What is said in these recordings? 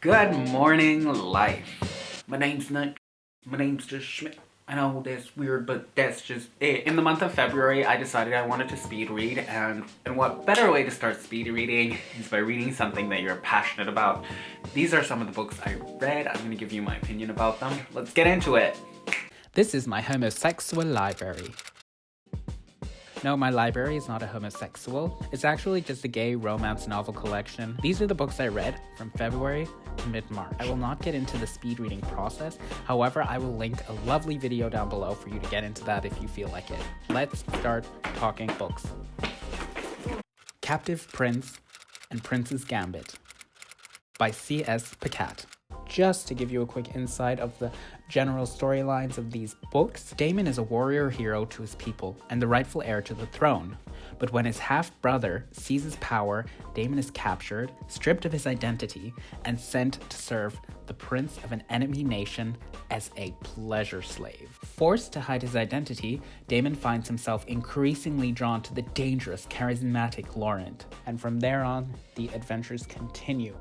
Good morning, life. My name's Nick. My name's just Schmidt. I know that's weird, but that's just it. In the month of February, I decided I wanted to speed read, and what better way to start speed reading is by reading something that you're passionate about. These are some of the books I read. I'm going to give you my opinion about them. Let's get into it. This is my Homosexual Library. No, my library is not a homosexual. It's actually just a gay romance novel collection. These are the books I read from February to mid-March. I will not get into the speed reading process. However, I will link a lovely video down below for you to get into that if you feel like it. Let's start talking books. Captive Prince and Prince's Gambit by C.S. Pacat. Just to give you a quick insight of the general storylines of these books, Damon is a warrior hero to his people and the rightful heir to the throne. But when his half-brother seizes power, Damon is captured, stripped of his identity, and sent to serve the prince of an enemy nation as a pleasure slave. Forced to hide his identity, Damon finds himself increasingly drawn to the dangerous, charismatic Laurent, and from there on, the adventures continue.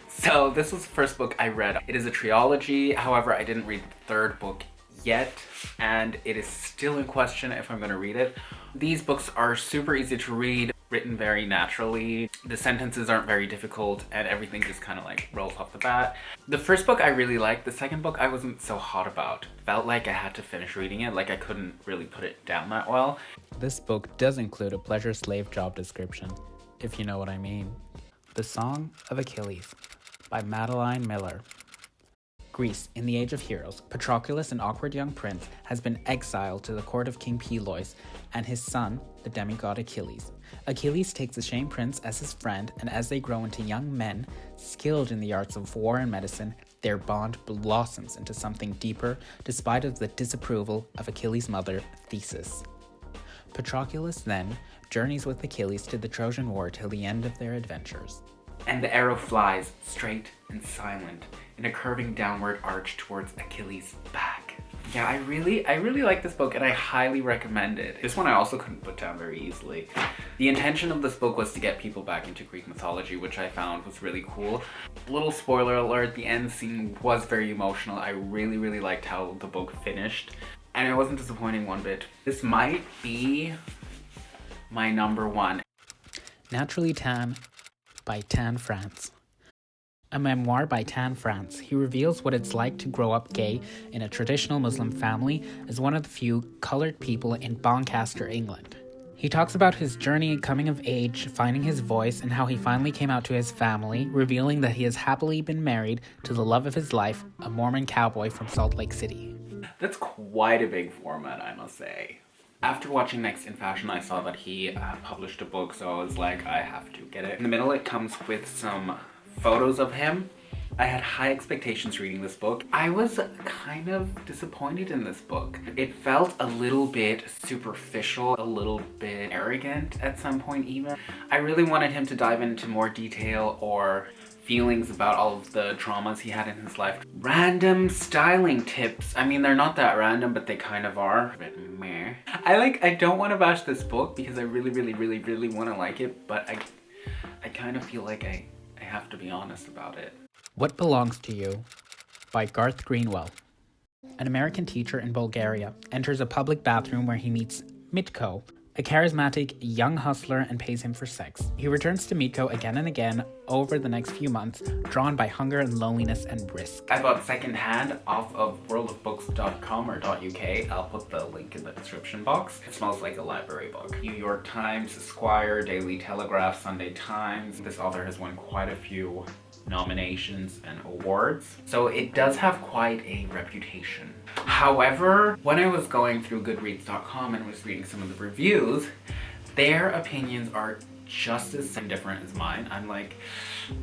So this was the first book I read. It is a trilogy, however, I didn't read the third book yet, and it is still in question if I'm going to read it. These books are super easy to read, written very naturally. The sentences aren't very difficult, and everything just kind of like rolls off the bat. The first book I really liked. The second book I wasn't so hot about. Felt like I had to finish reading it, like I couldn't really put it down that well. This book does include a pleasure slave job description, if you know what I mean. The Song of Achilles by Madeline Miller. Greece, in the Age of Heroes, Patroclus, an awkward young prince, has been exiled to the court of King Peleus and his son, the demigod Achilles. Achilles takes the shamed prince as his friend, and as they grow into young men, skilled in the arts of war and medicine, their bond blossoms into something deeper, despite of the disapproval of Achilles' mother, Theseus. Patroclus then journeys with Achilles to the Trojan War till the end of their adventures. And the arrow flies straight and silent in a curving downward arch towards Achilles' back. Yeah, I really like this book, and I highly recommend it. This one I also couldn't put down very easily. The intention of this book was to get people back into Greek mythology, which I found was really cool. Little spoiler alert, the end scene was very emotional. I really liked how the book finished, and it wasn't disappointing one bit. This might be my number one. Naturally Tan by Tan France. A memoir by Tan France. He reveals what it's like to grow up gay in a traditional Muslim family as one of the few colored people in Doncaster, England. He talks about his journey coming of age, finding his voice, and how he finally came out to his family, revealing that he has happily been married to the love of his life, a Mormon cowboy from Salt Lake City. That's quite a big format, I must say. After watching Next in Fashion, I saw that he published a book, so I was like, I have to get it. In the middle, it comes with some photos of him. I had high expectations reading this book. I was kind of disappointed in this book. It felt a little bit superficial, a little bit arrogant at some point even. I really wanted him to dive into more detail or feelings about all of the traumas he had in his life. Random styling tips. I mean, they're not that random, but they kind of are. A bit meh. I don't want to bash this book because I really want to like it, but I kind of feel like I have to be honest about it. What Belongs to You by Garth Greenwell. An American teacher in Bulgaria enters a public bathroom where he meets Mitko, a charismatic young hustler, and pays him for sex. He returns to Mitko again and again over the next few months, drawn by hunger and loneliness and risk. I bought secondhand off of worldofbooks.com or .uk. I'll put the link in the description box. It smells like a library book. New York Times, Esquire, Daily Telegraph, Sunday Times. This author has won quite a few nominations and awards, so it does have quite a reputation. However, when I was going through goodreads.com and was reading some of the reviews, their opinions are just as different as mine. I'm like,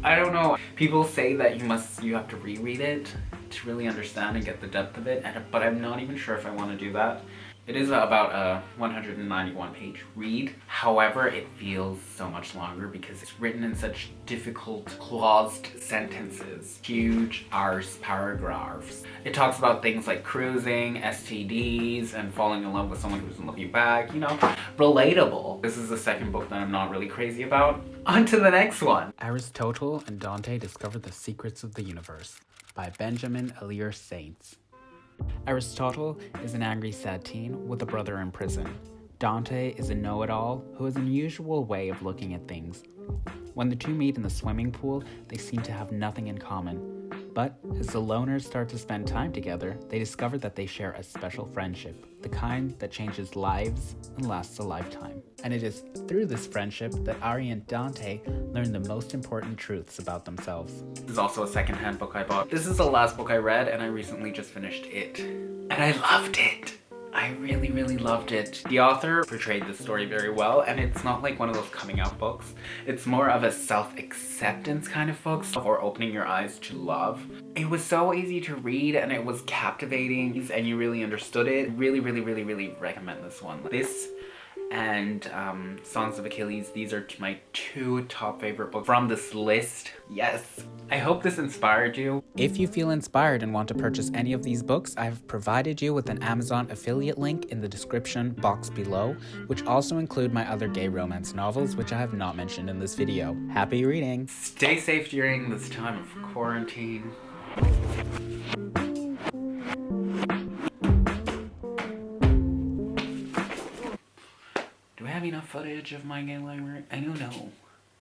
I don't know. People say that you have to reread it to really understand and get the depth of it, but I'm not even sure if I want to do that. It is about a 191-page read. However, it feels so much longer because it's written in such difficult, claused sentences. Huge arse paragraphs. It talks about things like cruising, STDs, and falling in love with someone who doesn't love you back. You know, relatable. This is the second book that I'm not really crazy about. On to the next one. Aristotle and Dante Discover the Secrets of the Universe by Benjamin Elier Saints. Aristotle is an angry, sad teen with a brother in prison. Dante is a know-it-all who has an unusual way of looking at things. When the two meet in the swimming pool, they seem to have nothing in common. But as the loners start to spend time together, they discover that they share a special friendship, the kind that changes lives and lasts a lifetime. And it is through this friendship that Ari and Dante learn the most important truths about themselves. This is also a secondhand book I bought. This is the last book I read, and I recently just finished it. And I loved it. I really, really loved it. The author portrayed the story very well, and it's not like one of those coming out books. It's more of a self-acceptance kind of book, or opening your eyes to love. It was so easy to read, and it was captivating, and you really understood it. Really, really, really, really recommend this one. This and Songs of Achilles, these are my two top favorite books from this list. Yes. I hope this inspired you. If you feel inspired and want to purchase any of these books, I have provided you with an Amazon affiliate link in the description box below, which also include my other gay romance novels, which I have not mentioned in this video. Happy reading! Stay safe during this time of quarantine. Do I have enough footage of my gay library? I don't know.